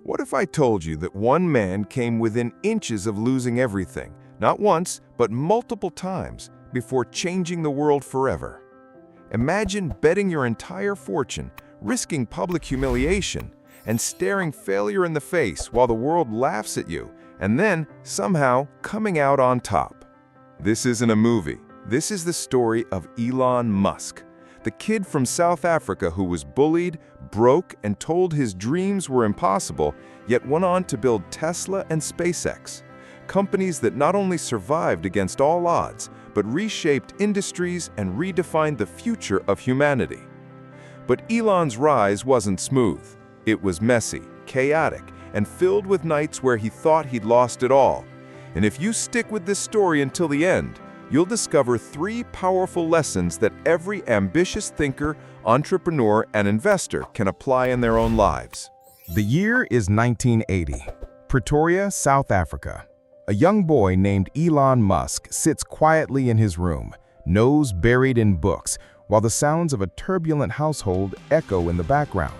What if I told you that one man came within inches of losing everything, not once, but multiple times, before changing the world forever? Imagine betting your entire fortune, risking public humiliation, and staring failure in the face while the world laughs at you, and then, somehow, coming out on top. This isn't a movie. This is the story of Elon Musk, the kid from South Africa who was bullied, broke, and told his dreams were impossible, yet went on to build Tesla and SpaceX, companies that not only survived against all odds, but reshaped industries and redefined the future of humanity. But Elon's rise wasn't smooth. It was messy, chaotic, and filled with nights where he thought he'd lost it all. And if you stick with this story until the end, you'll discover 3 powerful lessons that every ambitious thinker, entrepreneur, and investor can apply in their own lives. The year is 1980, Pretoria, South Africa. A young boy named Elon Musk sits quietly in his room, nose buried in books, while the sounds of a turbulent household echo in the background.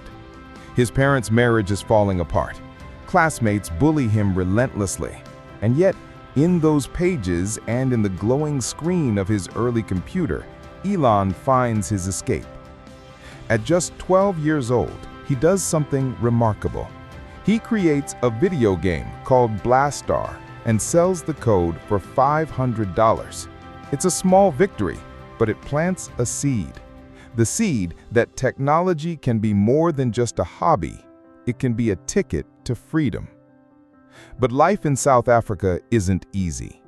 His parents' marriage is falling apart. Classmates bully him relentlessly, and yet, in those pages and in the glowing screen of his early computer, Elon finds his escape. At just 12 years old, he does something remarkable. He creates a video game called Blastar and sells the code for $500. It's a small victory, but it plants a seed. The seed that technology can be more than just a hobby. It can be a ticket to freedom. But life in South Africa isn't easy.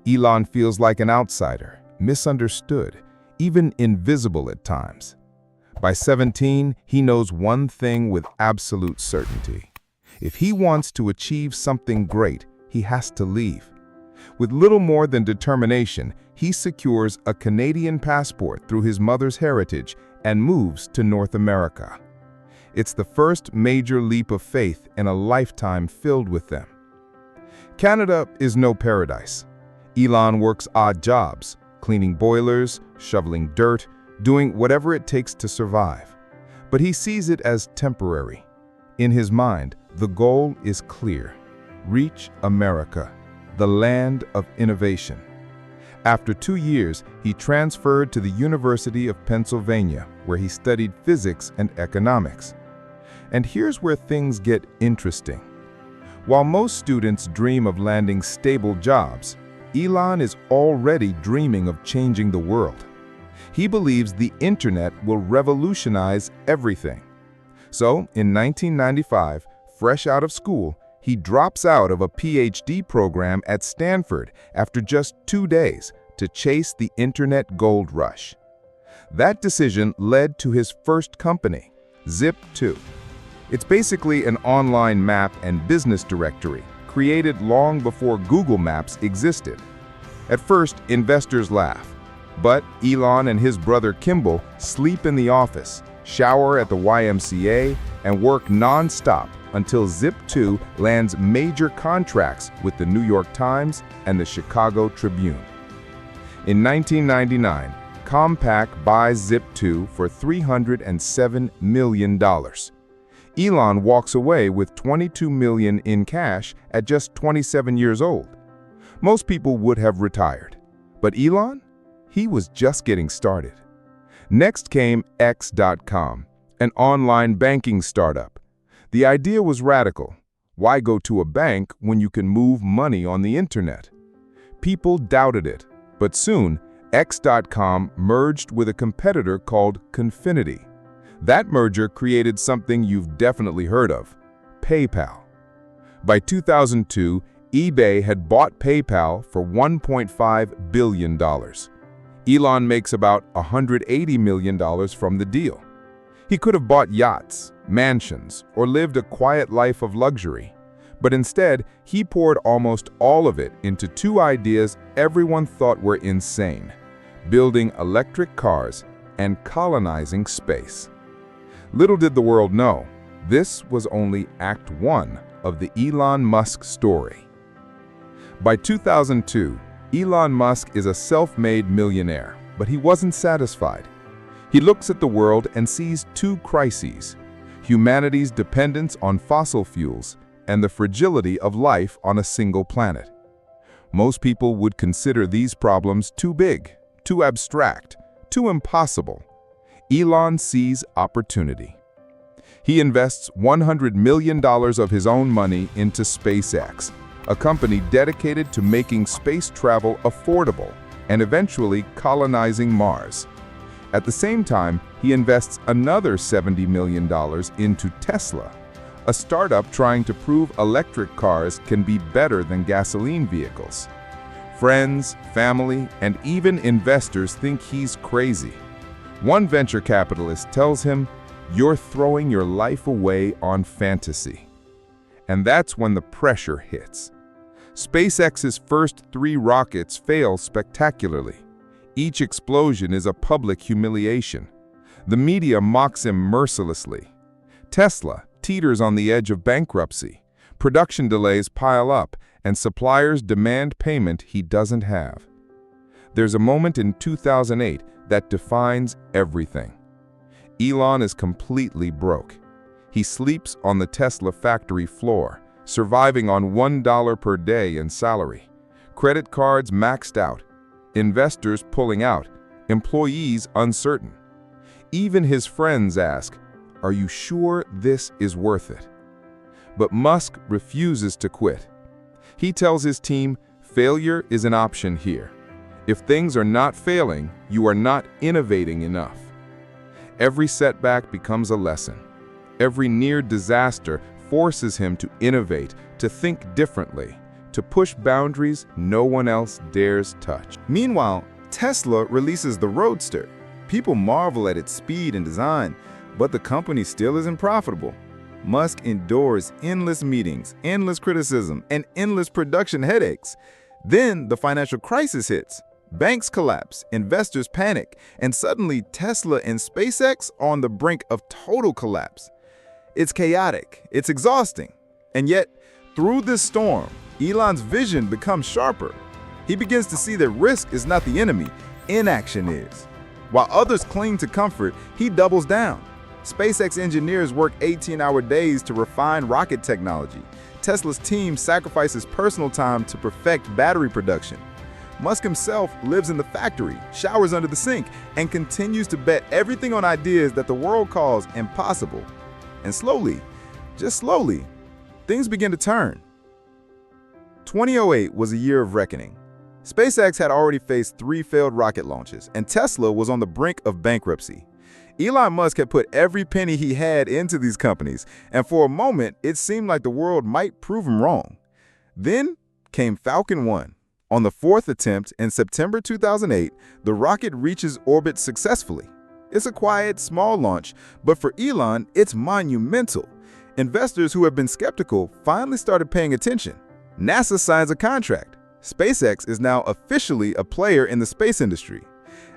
Elon feels like an outsider, misunderstood, even invisible at times. By 17, he knows one thing with absolute certainty. If he wants to achieve something great, he has to leave. With little more than determination, he secures a Canadian passport through his mother's heritage and moves to North America. It's the first major leap of faith in a lifetime filled with them. Canada is no paradise. Elon works odd jobs, cleaning boilers, shoveling dirt, doing whatever it takes to survive. But he sees it as temporary. In his mind, the goal is clear: reach America, the land of innovation. After 2 years, he transferred to the University of Pennsylvania, where he studied physics and economics. And here's where things get interesting. While most students dream of landing stable jobs, Elon is already dreaming of changing the world. He believes the internet will revolutionize everything. So, in 1995, fresh out of school, he drops out of a PhD program at Stanford after just 2 days to chase the internet gold rush. That decision led to his first company, Zip2. It's basically an online map and business directory created long before Google Maps existed. At first, investors laugh, but Elon and his brother Kimball sleep in the office, shower at the YMCA, and work non-stop until Zip2 lands major contracts with the New York Times and the Chicago Tribune. In 1999, Compaq buys Zip2 for $307 million. Elon walks away with $22 million in cash at just 27 years old. Most people would have retired. But Elon? He was just getting started. Next came X.com, an online banking startup. The idea was radical. Why go to a bank when you can move money on the internet? People doubted it, but soon X.com merged with a competitor called Confinity. That merger created something you've definitely heard of: PayPal. By 2002, eBay had bought PayPal for $1.5 billion. Elon makes about $180 million from the deal. He could have bought yachts, mansions, or lived a quiet life of luxury. But instead, he poured almost all of it into 2 ideas everyone thought were insane: building electric cars and colonizing space. Little did the world know, this was only Act 1 of the Elon Musk story. By 2002, Elon Musk is a self-made millionaire, but he wasn't satisfied. He looks at the world and sees 2 crises: humanity's dependence on fossil fuels and the fragility of life on a single planet. Most people would consider these problems too big, too abstract, too impossible. Elon sees opportunity. He invests $100 million of his own money into SpaceX, a company dedicated to making space travel affordable and eventually colonizing Mars. At the same time, he invests another $70 million into Tesla, a startup trying to prove electric cars can be better than gasoline vehicles. Friends, family, and even investors think he's crazy. One venture capitalist tells him, "You're throwing your life away on fantasy." And that's when the pressure hits. SpaceX's first 3 rockets fail spectacularly. Each explosion is a public humiliation. The media mocks him mercilessly. Tesla teeters on the edge of bankruptcy. Production delays pile up, and suppliers demand payment he doesn't have. There's a moment in 2008 that defines everything. Elon is completely broke. He sleeps on the Tesla factory floor, surviving on $1 per day in salary. Credit cards maxed out. Investors pulling out. Employees uncertain. Even his friends ask, "Are you sure this is worth it?" But Musk refuses to quit. He tells his team, failure is an option here. If things are not failing, you are not innovating enough. Every setback becomes a lesson. Every near disaster forces him to innovate, to think differently, to push boundaries no one else dares touch. Meanwhile, Tesla releases the Roadster. People marvel at its speed and design, but the company still isn't profitable. Musk endures endless meetings, endless criticism, and endless production headaches. Then the financial crisis hits. Banks collapse, investors panic, and suddenly Tesla and SpaceX are on the brink of total collapse. It's chaotic, it's exhausting. And yet, through this storm, Elon's vision becomes sharper. He begins to see that risk is not the enemy, inaction is. While others cling to comfort, he doubles down. SpaceX engineers work 18-hour days to refine rocket technology. Tesla's team sacrifices personal time to perfect battery production. Musk himself lives in the factory, showers under the sink, and continues to bet everything on ideas that the world calls impossible. And slowly, just slowly, things begin to turn. 2008 was a year of reckoning. SpaceX had already faced 3 failed rocket launches, and Tesla was on the brink of bankruptcy. Elon Musk had put every penny he had into these companies, and for a moment, it seemed like the world might prove him wrong. Then came Falcon 1. On the 4th attempt in September 2008, the rocket reaches orbit successfully. It's a quiet, small launch, but for Elon, it's monumental. Investors who have been skeptical finally started paying attention. NASA signs a contract. SpaceX is now officially a player in the space industry.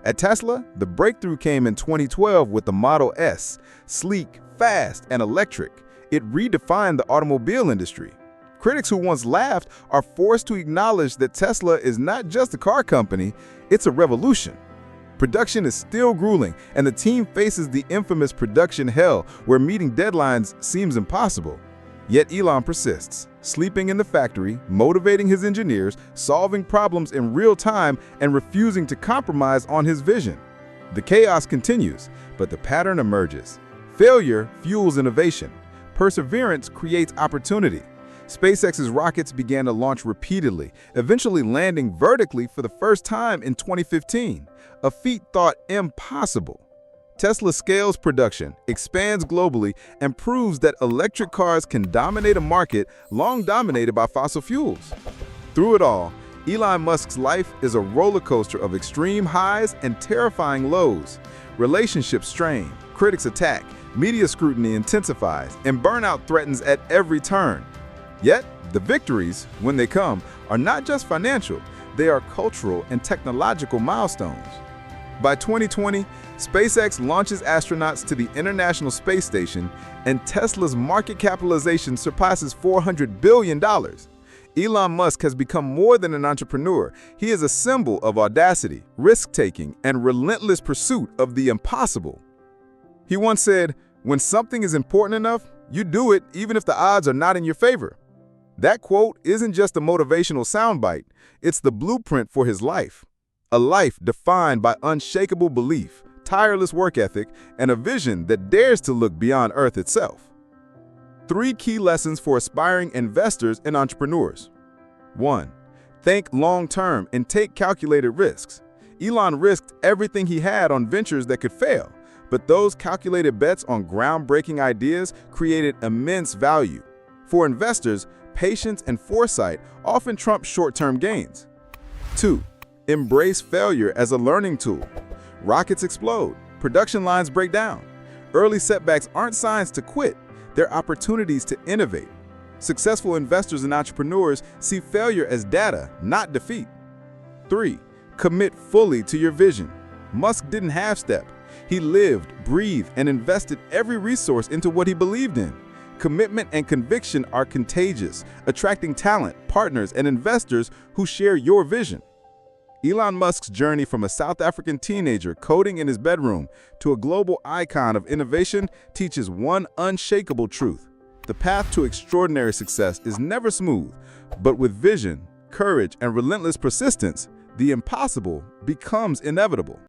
At Tesla, the breakthrough came in 2012 with the Model S, sleek, fast, and electric. It redefined the automobile industry. Critics who once laughed are forced to acknowledge that Tesla is not just a car company, it's a revolution. Production is still grueling, and the team faces the infamous production hell where meeting deadlines seems impossible. Yet Elon persists, sleeping in the factory, motivating his engineers, solving problems in real time, and refusing to compromise on his vision. The chaos continues, but the pattern emerges. Failure fuels innovation. Perseverance creates opportunity. SpaceX's rockets began to launch repeatedly, eventually landing vertically for the first time in 2015, a feat thought impossible. Tesla scales production, expands globally, and proves that electric cars can dominate a market long dominated by fossil fuels. Through it all, Elon Musk's life is a roller coaster of extreme highs and terrifying lows. Relationships strain, critics attack, media scrutiny intensifies, and burnout threatens at every turn. Yet, the victories, when they come, are not just financial, they are cultural and technological milestones. By 2020, SpaceX launches astronauts to the International Space Station, and Tesla's market capitalization surpasses $400 billion. Elon Musk has become more than an entrepreneur. He is a symbol of audacity, risk-taking, and relentless pursuit of the impossible. He once said, "When something is important enough, You do it even if the odds are not in your favor. That quote isn't just a motivational soundbite, it's the blueprint for his life. A life defined by unshakable belief, tireless work ethic, and a vision that dares to look beyond Earth itself. 3 key lessons for aspiring investors and entrepreneurs. 1. Think long-term and take calculated risks. Elon risked everything he had on ventures that could fail, but those calculated bets on groundbreaking ideas created immense value. For investors, patience and foresight often trump short-term gains. 2. Embrace failure as a learning tool. Rockets explode, production lines break down. Early setbacks aren't signs to quit, they're opportunities to innovate. Successful investors and entrepreneurs see failure as data, not defeat. 3. Commit fully to your vision. Musk didn't half-step. He lived, breathed, and invested every resource into what he believed in. Commitment and conviction are contagious, attracting talent, partners, and investors who share your vision. Elon Musk's journey from a South African teenager coding in his bedroom to a global icon of innovation teaches one unshakable truth. The path to extraordinary success is never smooth, but with vision, courage, and relentless persistence, the impossible becomes inevitable.